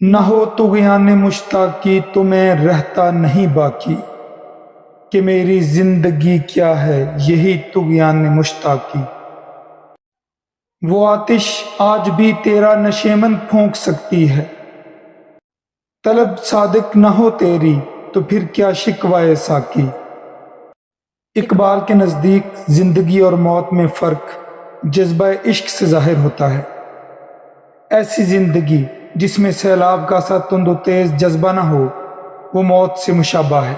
نہ ہو طغیان مشتاقی تو میں رہتا نہیں باقی، کہ میری زندگی کیا ہے یہی طغیان مشتاقی۔ وہ آتش آج بھی تیرا نشیمن پھونک سکتی ہے، طلب صادق نہ ہو تیری تو پھر کیا شکوائے ساقی۔ اقبال کے نزدیک زندگی اور موت میں فرق جذبہ عشق سے ظاہر ہوتا ہے۔ ایسی زندگی جس میں سیلاب کا سا تند و تیز جذبہ نہ ہو وہ موت سے مشابہ ہے۔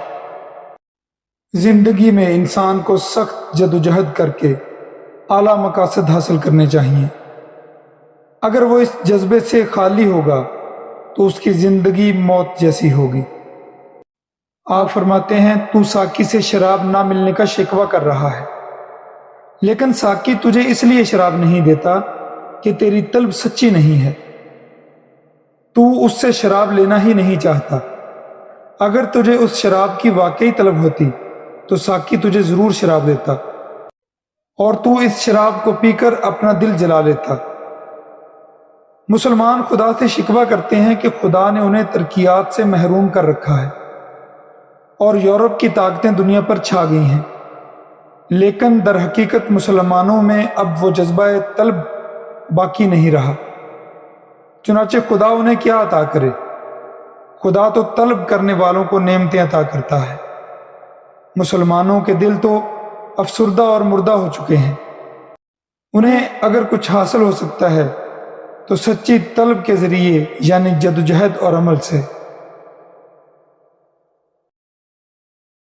زندگی میں انسان کو سخت جدوجہد کر کے اعلیٰ مقاصد حاصل کرنے چاہیے۔ اگر وہ اس جذبے سے خالی ہوگا تو اس کی زندگی موت جیسی ہوگی۔ آپ فرماتے ہیں تو ساقی سے شراب نہ ملنے کا شکوہ کر رہا ہے، لیکن ساقی تجھے اس لیے شراب نہیں دیتا کہ تیری طلب سچی نہیں ہے، تو اس سے شراب لینا ہی نہیں چاہتا۔ اگر تجھے اس شراب کی واقعی طلب ہوتی تو ساقی تجھے ضرور شراب دیتا اور تو اس شراب کو پی کر اپنا دل جلا لیتا۔ مسلمان خدا سے شکوہ کرتے ہیں کہ خدا نے انہیں ترقیات سے محروم کر رکھا ہے اور یورپ کی طاقتیں دنیا پر چھا گئی ہیں، لیکن در حقیقت مسلمانوں میں اب وہ جذبہ طلب باقی نہیں رہا۔ چنانچہ خدا انہیں کیا عطا کرے؟ خدا تو طلب کرنے والوں کو نعمتیں عطا کرتا ہے۔ مسلمانوں کے دل تو افسردہ اور مردہ ہو چکے ہیں۔ انہیں اگر کچھ حاصل ہو سکتا ہے تو سچی طلب کے ذریعے، یعنی جدوجہد اور عمل سے۔